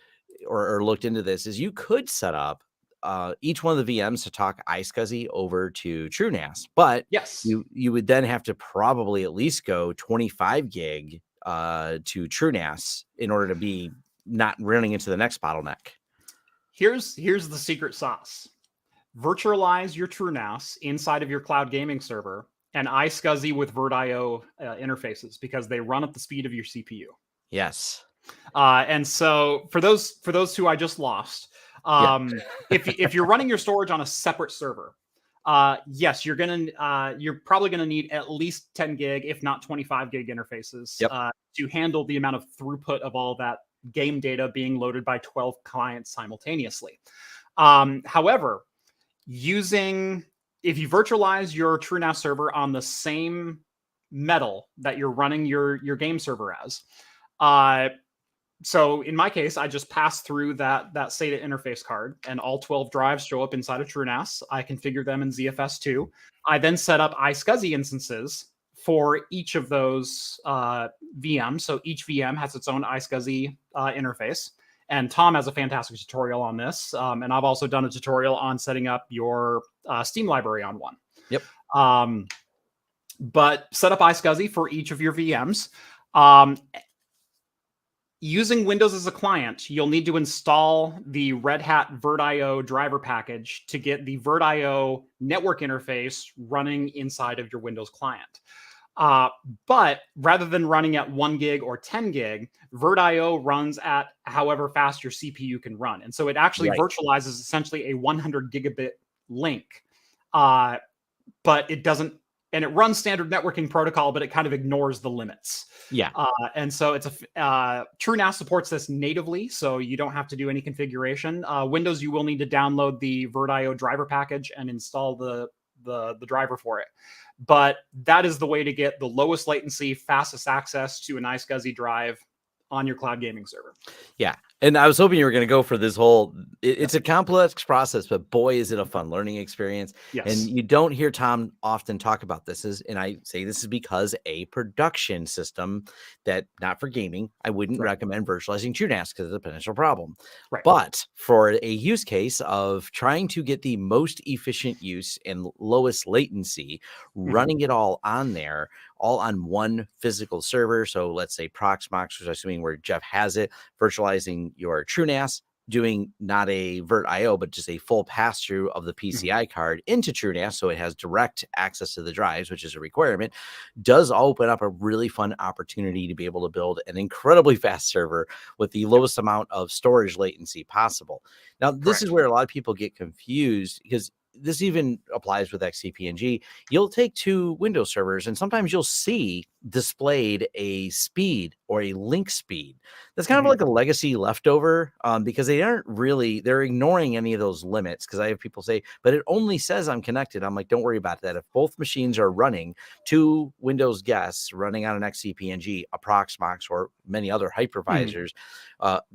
or looked into this, is you could set up each one of the VMs to talk iSCSI over to TrueNAS, but Yes. you would then have to probably at least go 25 gig to TrueNAS in order to be not running into the next bottleneck. Here's the secret sauce. Virtualize your TrueNAS inside of your cloud gaming server and iSCSI with VirtIO interfaces because they run at the speed of your CPU. Yes. And so for those who I just lost, Yeah. if you're running your storage on a separate server, yes, you're probably gonna need at least 10 gig, if not 25 gig interfaces Yep. to handle the amount of throughput of all that game data being loaded by 12 clients simultaneously. However, if you virtualize your TrueNAS server on the same metal that you're running your game server as, so in my case, I just pass through that SATA interface card, and all 12 drives show up inside of TrueNAS. I configure them in ZFS2. I then set up iSCSI instances for each of those VMs. So each VM has its own iSCSI interface. And Tom has a fantastic tutorial on this. And I've also done a tutorial on setting up your Steam library on one. Yep. But set up iSCSI for each of your VMs. Using Windows as a client, you'll need to install the Red Hat VirtIO driver package to get the VirtIO network interface running inside of your Windows client. But rather than running at 1 gig or 10 gig, VirtIO runs at however fast your CPU can run. And so it actually virtualizes essentially a 100 gigabit link. But it doesn't, and it runs standard networking protocol, but it kind of ignores the limits. Yeah. And so it's TrueNAS supports this natively, so you don't have to do any configuration. Windows, you will need to download the VirtIO driver package and install the driver for it. But that is the way to get the lowest latency, fastest access to an iSCSI drive on your cloud gaming server. Yeah. And I was hoping you were going to go for this whole, it's a complex process, but boy, is it a fun learning experience. Yes. And you don't hear Tom often talk about this. And I say this is because a production system that not for gaming, I wouldn't recommend virtualizing TrueNAS because it's a potential problem. Right. But for a use case of trying to get the most efficient use and lowest latency, running it all on there, all on one physical server. So let's say Proxmox, which I'm assuming where Jeff has it, virtualizing your TrueNAS, doing not a VirtIO, but just a full pass-through of the PCI card into TrueNAS, so it has direct access to the drives, which is a requirement, does open up a really fun opportunity to be able to build an incredibly fast server with the lowest amount of storage latency possible. Now, this is where a lot of people get confused because this even applies with XCP-ng. You'll take two Windows servers and sometimes you'll see displayed a speed or a link speed. That's kind of like a legacy leftover because they're ignoring any of those limits. Because I have people say, but it only says I'm connected. I'm like, don't worry about that. If both machines are running, two Windows guests running on an XCP-ng, a Proxmox, or many other hypervisors,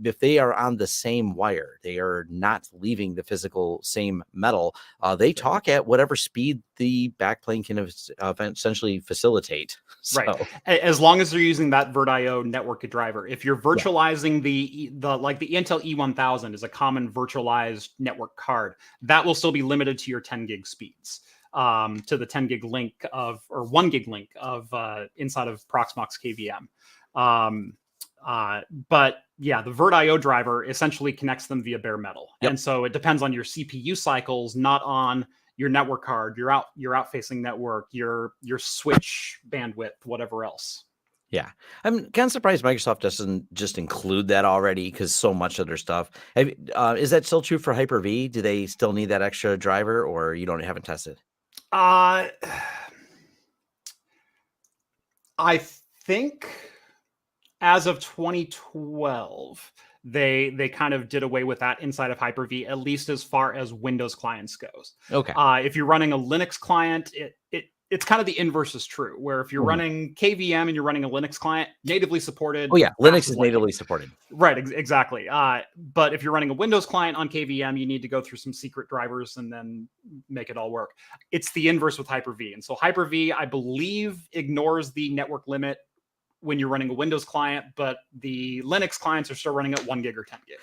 if they are on the same wire, they are not leaving the physical same metal. They talk at whatever speed the backplane can essentially facilitate. So. Right. As long as they're using that VirtIO network driver. If you're virtualizing the Intel E1000 is a common virtualized network card, that will still be limited to your 10 gig speeds, to the 10 gig link or 1 gig link of inside of Proxmox KVM. But yeah, the VirtIO driver essentially connects them via bare metal. And so it depends on your CPU cycles, not on your network card, your out facing network, your switch bandwidth, whatever else. Yeah, I'm kind of surprised Microsoft doesn't just include that already because so much of their stuff. Is that still true for Hyper-V? Do they still need that extra driver, or you haven't tested? I think as of 2012, they kind of did away with that inside of Hyper-V, at least as far as Windows clients goes. Okay. If you're running a Linux client, it's kind of the inverse is true, where if you're running KVM and you're running a Linux client, natively supported. Oh yeah, Linux is massively. natively supported. Right, exactly. But if you're running a Windows client on KVM, you need to go through some secret drivers and then make it all work. It's the inverse with Hyper-V. And so Hyper-V, I believe, ignores the network limit when you're running a Windows client, but the Linux clients are still running at 1 gig or 10 gig.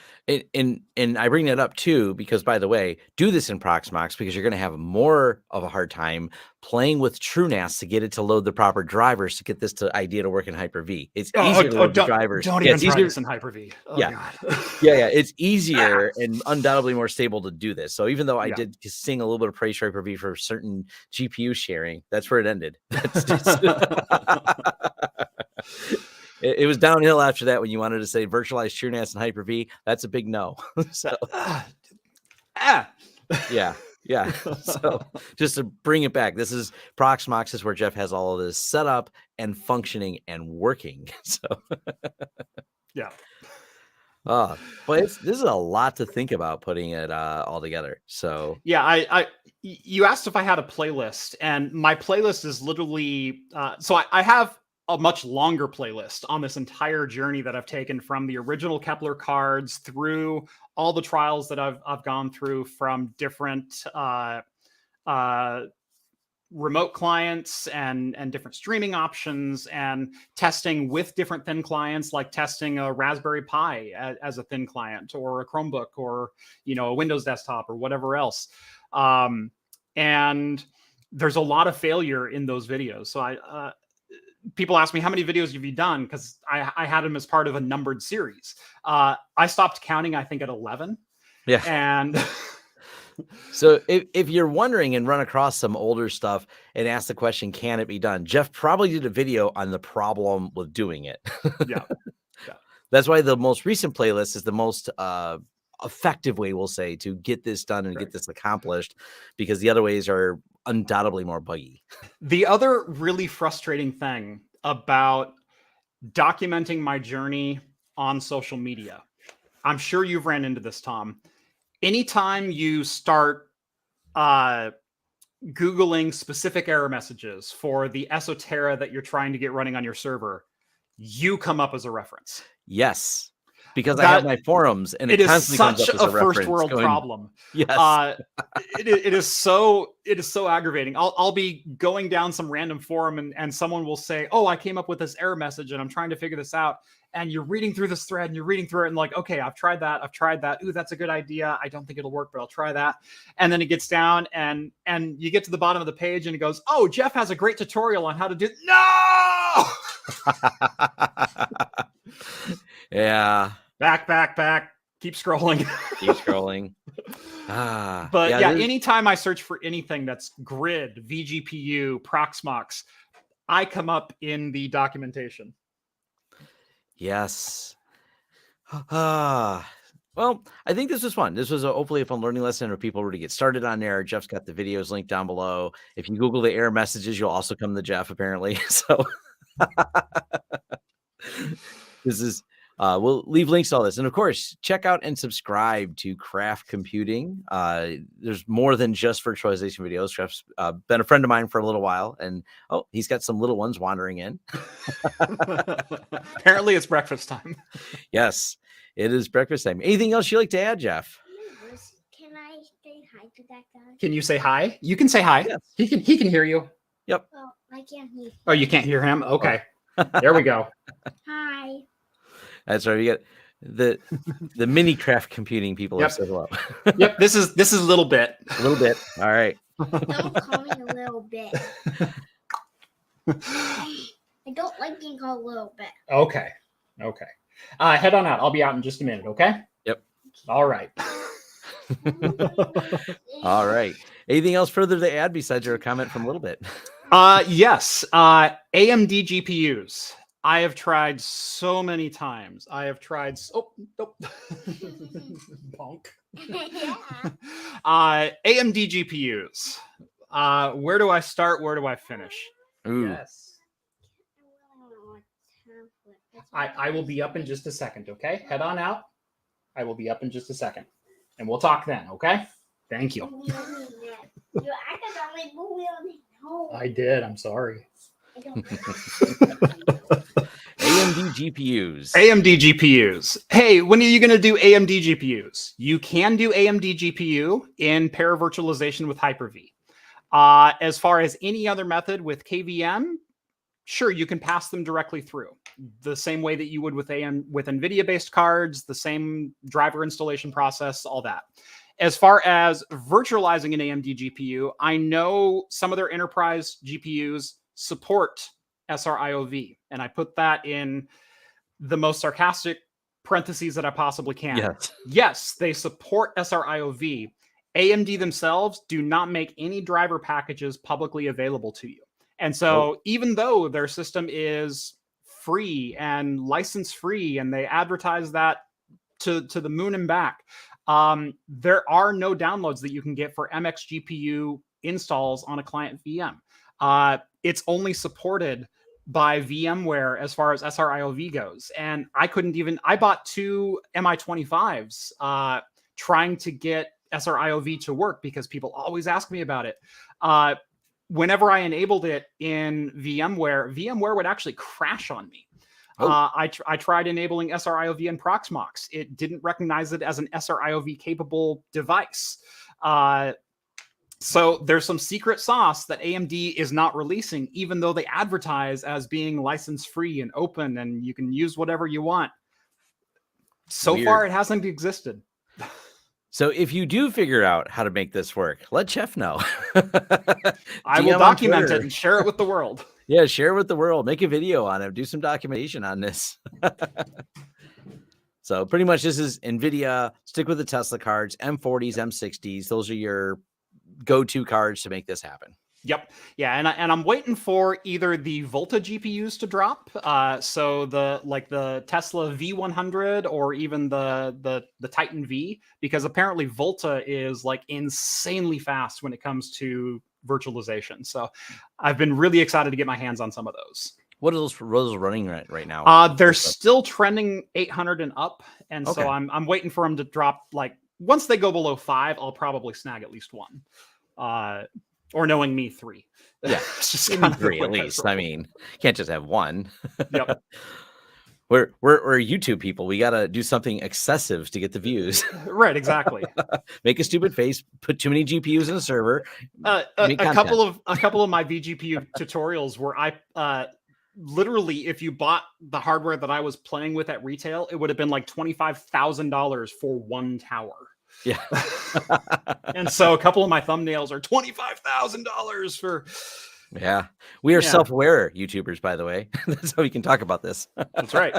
And I bring that up too, because by the way, do this in Proxmox because you're going to have more of a hard time playing with TrueNAS to get it to load the proper drivers to get this idea to work in Hyper-V. It's easier to load the drivers. Don't even try this in Hyper-V. Oh, yeah. God. yeah. It's easier and undoubtedly more stable to do this. So even though I did sing a little bit of praise for Hyper-V for certain GPU sharing, that's where it ended. It was downhill after that when you wanted to say virtualize TrueNAS and Hyper-V. That's a big no. So yeah. So just to bring it back, this is Proxmox is where Jeff has all of this set up and functioning and working. So yeah. But this is a lot to think about putting it all together. So yeah, you asked if I had a playlist, and my playlist is literally so I have a much longer playlist on this entire journey that I've taken from the original Kepler cards through all the trials that I've gone through from different remote clients and different streaming options, and testing with different thin clients, like testing a Raspberry Pi as a thin client, or a Chromebook, or a Windows desktop, or whatever else. And there's a lot of failure in those videos. So people ask me, how many videos have you done? Because I had them as part of a numbered series. I stopped counting, I think, at 11. Yeah. And so if you're wondering and run across some older stuff and ask the question, can it be done? Jeff probably did a video on the problem with doing it. Yeah. That's why the most recent playlist is the most effective way, we'll say, to get this done and get this accomplished, because the other ways are undoubtedly more buggy. The other really frustrating thing about documenting my journey on social media, I'm sure you've ran into this, Tom. Anytime you start Googling specific error messages for the Esoterra that you're trying to get running on your server, you come up as a reference. Yes. Because I have my forums, and it constantly comes up as a first world problem. Yes, it is so aggravating. I'll be going down some random forum, and someone will say, "Oh, I came up with this error message, and I'm trying to figure this out." And you're reading through this thread, and you're reading through it, and like, okay, I've tried that. Ooh, that's a good idea. I don't think it'll work, but I'll try that. And then it gets down, and you get to the bottom of the page, and it goes, "Oh, Jeff has a great tutorial on how to do." No. Yeah. Back. Keep scrolling. But yeah, anytime I search for anything that's grid, vGPU, Proxmox, I come up in the documentation. Yes. Well, I think this was fun. This was hopefully a fun learning lesson for people to get started on there. Jeff's got the videos linked down below. If you Google the error messages, you'll also come to Jeff, apparently. So this is we'll leave links to all this. And of course, check out and subscribe to Craft Computing. There's more than just virtualization videos. Jeff's been a friend of mine for a little while, and he's got some little ones wandering in. Apparently it's breakfast time. Yes, it is breakfast time. Anything else you'd like to add, Jeff? Can I say hi to that guy? Can you say hi? You can say hi. Yes. He can hear you. Yep. Oh, I can't hear him. Oh, you can't hear him? Okay. There we go. Hi. That's right. We got the mini Craft Computing people have said hello. Yep. This is a little bit. A little bit. All right. Don't call me a little bit. I don't like being called a little bit. Okay. Head on out. I'll be out in just a minute. Okay. Yep. All right. All right. Anything else further to add besides your comment from a little bit? Yes. AMD GPUs. I have tried so many times. Oh, nope. Bonk. AMD GPUs. Where do I start? Where do I finish? Ooh. Yes. I will be up in just a second. Okay. Head on out. I will be up in just a second. And we'll talk then, okay? Thank you. You accidentally moved it on the home. I did. I'm sorry. I don't AMD GPUs. AMD GPUs. Hey, when are you going to do AMD GPUs? You can do AMD GPU in pair virtualization with Hyper-V. As far as any other method with KVM, sure, you can pass them directly through the same way that you would with NVIDIA-based cards, the same driver installation process, all that. As far as virtualizing an AMD GPU, I know some of their enterprise GPUs support SRIOV, and I put that in the most sarcastic parentheses that I possibly can. Yes. Yes, they support SRIOV. AMD themselves do not make any driver packages publicly available to you. And so even though their system is free and license free, and they advertise that to the moon and back, there are no downloads that you can get for MX GPU installs on a client VM. It's only supported by VMware as far as SRIOV goes. And I bought two MI25s trying to get SRIOV to work because people always ask me about it. Whenever I enabled it in VMware would actually crash on me. I tried enabling SRIOV in Proxmox. It didn't recognize it as an SRIOV capable device. So there's some secret sauce that AMD is not releasing, even though they advertise as being license free and open and you can use whatever you want. So far, it hasn't existed. So if you do figure out how to make this work, let Jeff know. I will document it and share it with the world. Yeah, share it with the world. Make a video on it. Do some documentation on this. So pretty much this is NVIDIA. Stick with the Tesla cards, M40s, M60s. Those are your go-to cards to make this happen. Yep. Yeah, and I'm waiting for either the Volta GPUs to drop, so the Tesla V100 or even the Titan V, because apparently Volta is like insanely fast when it comes to virtualization. So I've been really excited to get my hands on some of those. What are those running right now? They're still trending 800 and up, and so I'm waiting for them to drop. Like once they go below 5, I'll probably snag at least one. Or knowing me, 3. Yeah, it's just kind of 3 at least. I mean, can't just have one. Yep. We're YouTube people. We got to do something excessive to get the views. Right, exactly. Make a stupid face, put too many GPUs in a server. A couple of my vGPU tutorials where I literally, if you bought the hardware that I was playing with at retail, it would have been like $25,000 for one tower. Yeah. And so a couple of my thumbnails are $25,000 for. Yeah. We are self-aware YouTubers, by the way. That's how we can talk about this. That's right.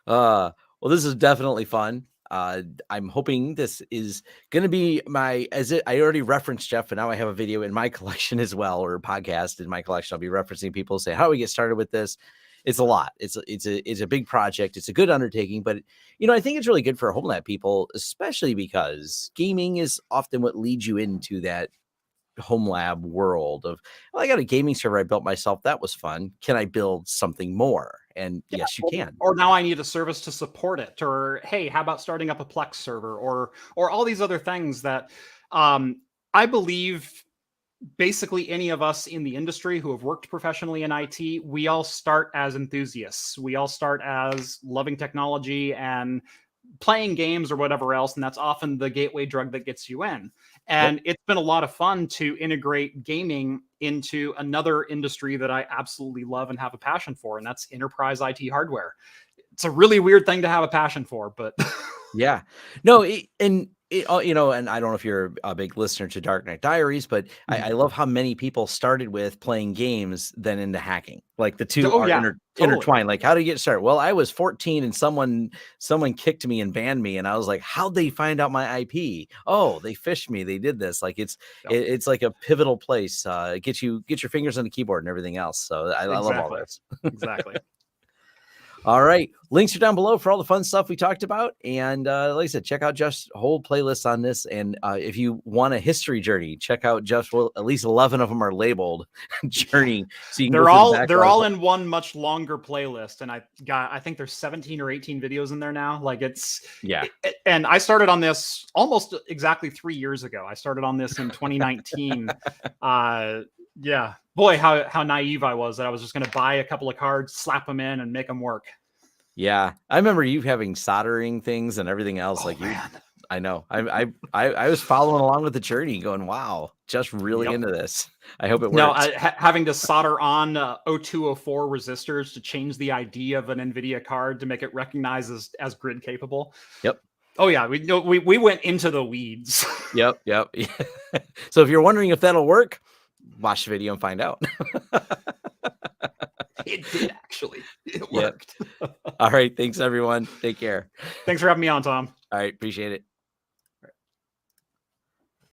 Well, this is definitely fun. I'm hoping this is going to be I already referenced Jeff, and now I have a video in my collection as well, or a podcast in my collection. I'll be referencing people say, how do we get started with this? It's a lot. It's a big project. It's a good undertaking, but I think it's really good for Homelab people, especially because gaming is often what leads you into that Homelab world of, well, I got a gaming server I built myself. That was fun. Can I build something more? And yes, you can. Or now I need a service to support it. Or, hey, how about starting up a Plex server? Or all these other things that I believe basically any of us in the industry who have worked professionally in IT, we all start as enthusiasts. We all start as loving technology and playing games or whatever else. And that's often the gateway drug that gets you in. And It's been a lot of fun to integrate gaming into another industry that I absolutely love and have a passion for. And that's enterprise IT hardware. It's a really weird thing to have a passion for, but yeah, no. And I don't know if you're a big listener to Dark Knight Diaries, but I love how many people started with playing games, then into hacking. Like the two are intertwined. Like, how do you get started? Well, I was 14 and someone kicked me and banned me, and I was like, how'd they find out my IP? Oh, they phished me. They did this. Like it's like a pivotal place. Get your fingers on the keyboard and everything else. So I love all this. Exactly. All right. Links are down below for all the fun stuff we talked about. And like I said, check out Jeff's whole playlist on this. And if you want a history journey, check out Jeff's. Well, at least 11 of them are labeled journey. So you can They're go all through the they're all backlog. in one much longer playlist, and I think there's 17 or 18 videos in there now. Like Yeah. and I started on this almost exactly 3 years ago. I started on this in 2019. Yeah, boy, how naive I was that I was just going to buy a couple of cards, slap them in, and make them work. Yeah. I remember you having soldering things and everything else. Oh, Like you, man. I know. I was following along with the journey going, wow, just really Yep. into this. I hope it works. No, having to solder on 0204 resistors to change the ID of an Nvidia card to make it recognize as grid capable. Yep. Oh yeah, we went into the weeds. Yep. So if you're wondering if that'll work, watch the video and find out. It did actually. It Yep. worked. All right. Thanks, everyone. Take care. Thanks for having me on, Tom. All right. Appreciate it.